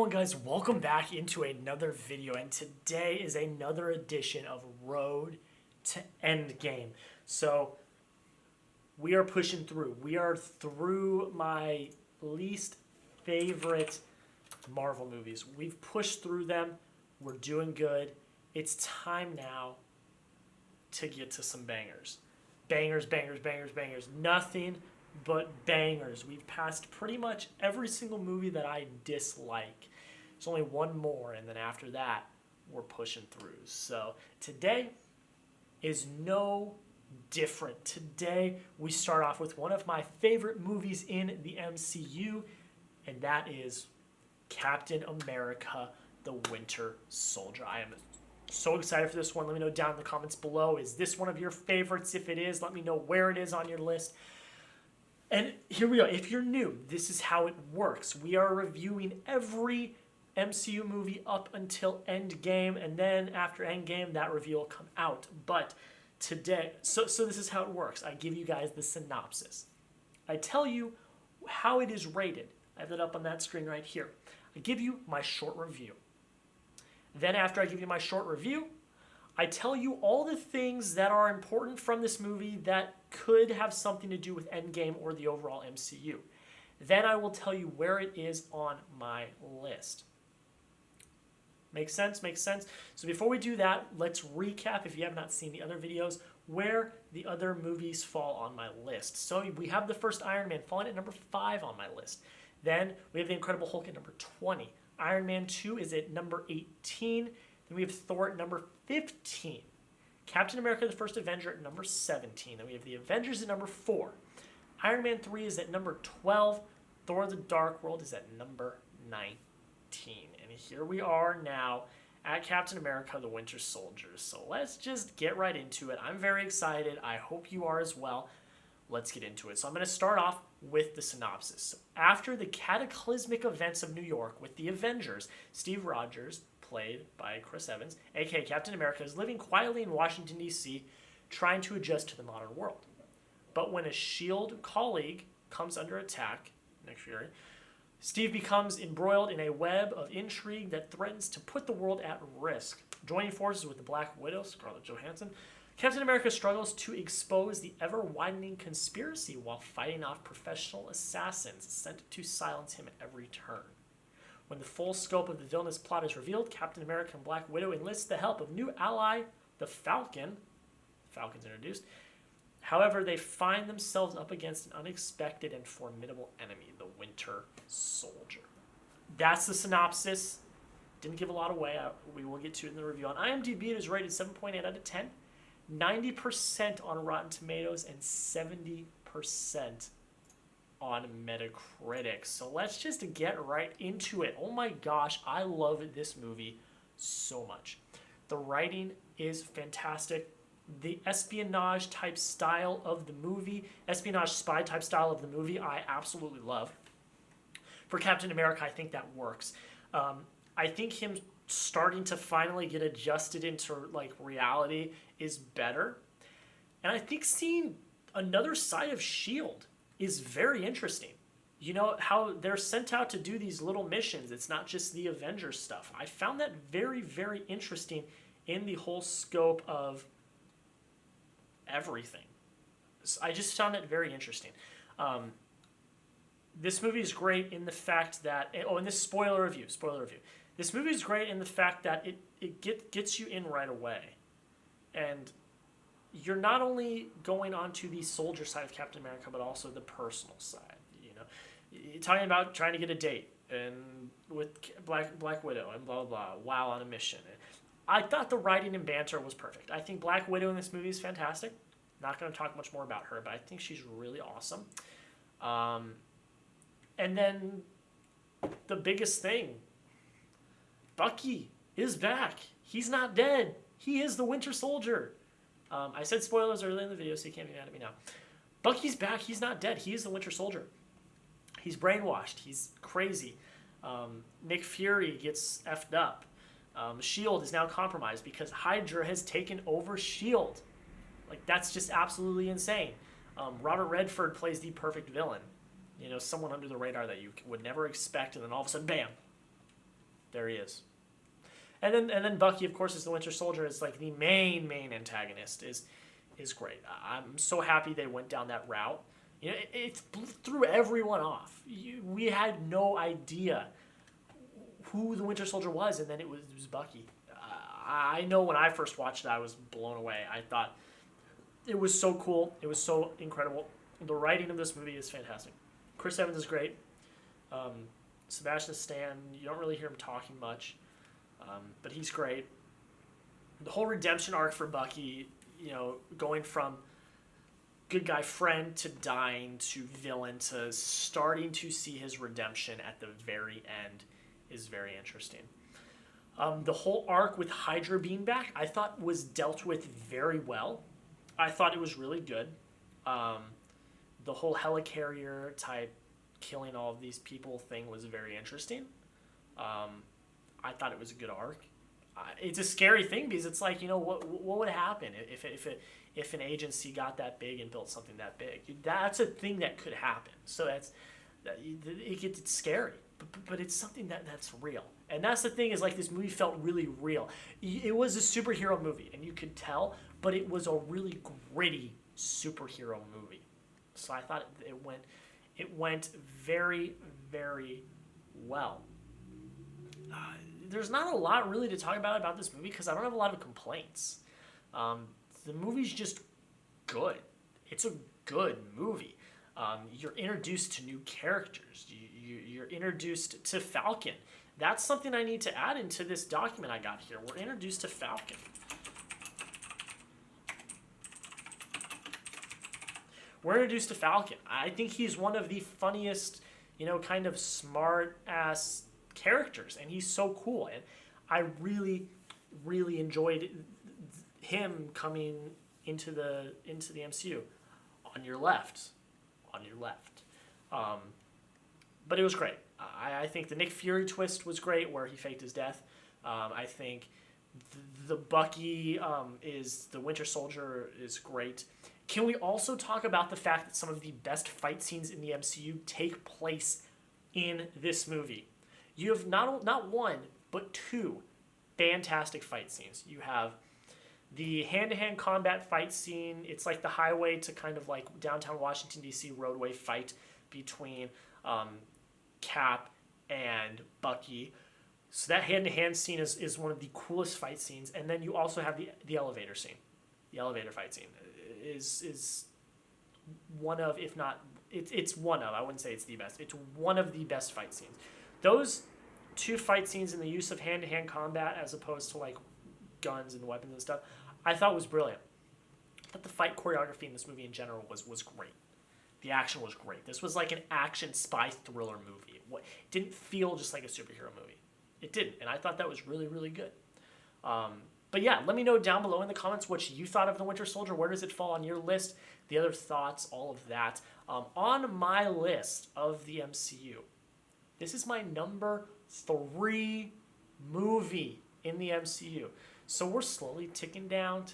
going, guys? Welcome back into another video, and today is another edition of Road to Endgame. So we are pushing through. We are through my least favorite Marvel movies. We've pushed through them. We're doing good. It's time now to get to some bangers. Bangers, bangers, bangers, bangers. Nothing but bangers. We've passed pretty much every single movie that I dislike. There's only one more, and then after that, we're pushing through. So today is no different. Today, we start off with one of my favorite movies in the MCU, and that is Captain America, the Winter Soldier. I am so excited for this one. Let me know down in the comments below. Is this one of your favorites? If it is, let me know where it is on your list. And here we go. If you're new, this is how it works. We are reviewing every MCU movie up until Endgame, and then after Endgame, that review will come out. But today, so this is how it works. I give you guys the synopsis. I tell you how it is rated. I have that up on that screen right here. I give you my short review. Then after I give you my short review, I tell you all the things that are important from this movie that could have something to do with Endgame or the overall MCU. Then I will tell you where it is on my list. Makes sense? Makes sense? So before we do that, let's recap, if you have not seen the other videos, where the other movies fall on my list. So we have the first Iron Man falling at number 5 on my list. Then we have the Incredible Hulk at number 20. Iron Man 2 is at number 18. Then we have Thor at number 15. Captain America, the First Avenger at number 17. Then we have the Avengers at number 4. Iron Man 3 is at number 12. Thor the Dark World is at number 19. And here we are now at Captain America, the Winter Soldier. So let's just get right into it. I'm very excited. I hope you are as well. Let's get into it. So I'm going to start off with the synopsis. So after the cataclysmic events of New York with the Avengers, Steve Rogers, played by Chris Evans, aka Captain America, is living quietly in Washington, D.C., trying to adjust to the modern world. But when a S.H.I.E.L.D. colleague comes under attack, Nick Fury, Steve becomes embroiled in a web of intrigue that threatens to put the world at risk. Joining forces with the Black Widow, Scarlett Johansson, Captain America struggles to expose the ever-widening conspiracy while fighting off professional assassins sent to silence him at every turn. When the full scope of the villainous plot is revealed, Captain America and Black Widow enlist the help of new ally, the Falcon. Falcon's introduced. However, they find themselves up against an unexpected and formidable enemy, the Winter Soldier. That's the synopsis. Didn't give a lot away. We will get to it in the review. On IMDb, it is rated 7.8 out of 10. 90% on Rotten Tomatoes and 70% on Metacritic. So let's just get right into it. Oh my gosh, I love this movie so much. The writing is fantastic. The espionage type style of the movie, espionage spy type style of the movie, I absolutely love. For Captain America, I think that works. I think him starting to finally get adjusted into like reality is better. And I think seeing another side of S.H.I.E.L.D. is very interesting. You know, how they're sent out to do these little missions. It's not just the Avengers stuff. I found that very, very interesting in the whole scope of everything. I just found it very interesting. This movie is great in the fact that, and this spoiler review. This movie is great in the fact that it gets you in right away. And you're not only going on to the soldier side of Captain America, but also the personal side. You know, you're talking about trying to get a date and with Black Widow and blah, blah, blah, while on a mission. I thought the writing and banter was perfect. I think Black Widow in this movie is fantastic. Not going to talk much more about her, but I think she's really awesome. And then the biggest thing, Bucky is back. He's not dead. He is the Winter Soldier. I said spoilers earlier in the video, so you can't be mad at me now. Bucky's back. He's not dead. He is the Winter Soldier. He's brainwashed. He's crazy. Nick Fury gets effed up. S.H.I.E.L.D. is now compromised because Hydra has taken over S.H.I.E.L.D. Like, that's just absolutely insane. Robert Redford plays the perfect villain. You know, someone under the radar that you would never expect, and then all of a sudden, bam, There he is. And then Bucky, of course, is the Winter Soldier. Is like the main antagonist. Is great. I'm so happy they went down that route. You know, it threw everyone off. We had no idea who the Winter Soldier was, and then it was Bucky. I know when I first watched it, I was blown away. I thought it was so cool. It was so incredible. The writing of this movie is fantastic. Chris Evans is great. Sebastian Stan, you don't really hear him talking much, but he's great. The whole redemption arc for Bucky, you know, going from good guy friend to dying to villain to starting to see his redemption at the very end is very interesting. The whole arc with Hydra being back, I thought was dealt with very well. I thought it was really good. The whole helicarrier type killing all of these people thing was very interesting. I thought it was a good arc. It's a scary thing because it's like, you know, what would happen if an agency got that big and built something that big? That's a thing that could happen. So it gets scary, but it's something that's real. And that's the thing, is like this movie felt really real. It was a superhero movie, and you could tell, but it was a really gritty superhero movie. So I thought it went very, very well. There's not a lot really to talk about this movie because I don't have a lot of complaints. The movie's just good. It's a good movie. You're introduced to new characters. You're introduced to Falcon. That's something I need to add into this document I got here. We're introduced to Falcon. We're introduced to Falcon. I think he's one of the funniest, you know, kind of smart-ass characters, and he's so cool. And I really, really enjoyed him coming into the MCU. On your left. But it was great. I think the Nick Fury twist was great, where he faked his death. I think the Bucky is the Winter Soldier is great. Can we also talk about the fact that some of the best fight scenes in the MCU take place in this movie? You have not one, but two fantastic fight scenes. You have the hand-to-hand combat fight scene. It's like the highway to kind of like downtown Washington, D.C. roadway fight between Cap and Bucky. So that hand-to-hand scene is one of the coolest fight scenes. And then you also have the elevator scene. The elevator fight scene is one of, if not, it's one of, I wouldn't say it's the best. It's one of the best fight scenes. Those two fight scenes and the use of hand-to-hand combat as opposed to like guns and weapons and stuff, I thought was brilliant. I thought the fight choreography in this movie in general was great. The action was great. This was like an action spy thriller movie. It didn't feel just like a superhero movie. It didn't, and I thought that was really, really good. But yeah, let me know down below in the comments what you thought of the Winter Soldier. Where does it fall on your list? The other thoughts, all of that. On my list of the MCU, this is my number 3 movie in the MCU. So we're slowly ticking down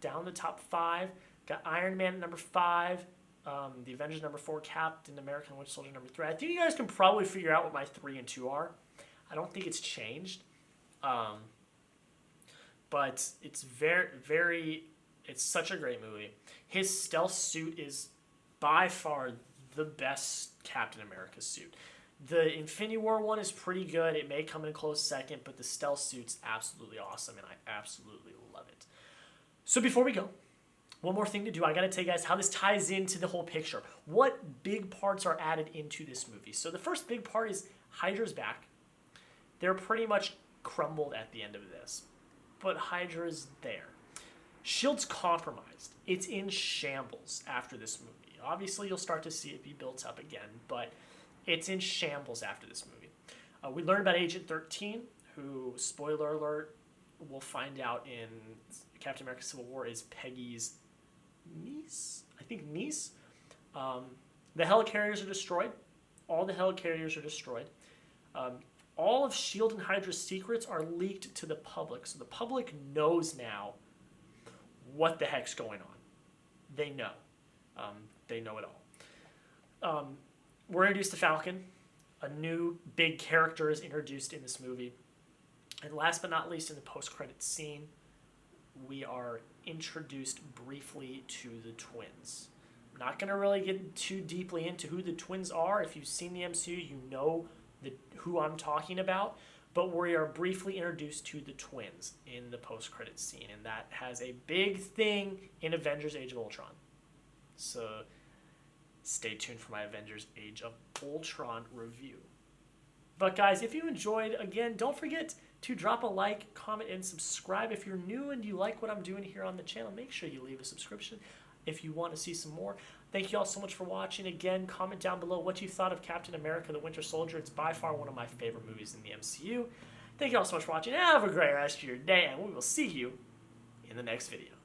the top 5. Got Iron Man at number 5. The Avengers number 4, Captain America and Winter Soldier number 3. I think you guys can probably figure out what my 3 and 2 are. I don't think it's changed. But it's it's such a great movie. His stealth suit is by far the best Captain America suit. The Infinity War one is pretty good. It may come in a close second, but the stealth suit's absolutely awesome, and I absolutely love it. So before we go, one more thing to do. I got to tell you guys how this ties into the whole picture. What big parts are added into this movie? So the first big part is Hydra's back. They're pretty much crumbled at the end of this, but Hydra's there. S.H.I.E.L.D.'s compromised. It's in shambles after this movie. Obviously, you'll start to see it be built up again, but it's in shambles after this movie. We learned about Agent 13, who, spoiler alert, we'll find out in Captain America Civil War is Peggy's niece? I think niece. The helicarriers are destroyed. All the helicarriers are destroyed. All of S.H.I.E.L.D. and Hydra's secrets are leaked to the public. So the public knows now what the heck's going on. They know. They know it all. We're introduced to Falcon. A new big character is introduced in this movie. And last but not least, in the post-credits scene, we are introduced briefly to the twins. I'm not going to really get too deeply into who the twins are. If you've seen the MCU, you know who I'm talking about. But we are briefly introduced to the twins in the post-credits scene, and that has a big thing in Avengers Age of Ultron. So stay tuned for my Avengers Age of Ultron review. But guys, if you enjoyed, again, don't forget to drop a like, comment, and subscribe. If you're new and you like what I'm doing here on the channel, make sure you leave a subscription if you want to see some more. Thank you all so much for watching. Again, comment down below what you thought of Captain America the Winter Soldier. It's by far one of my favorite movies in the MCU. Thank you all so much for watching. Have a great rest of your day, and we will see you in the next video.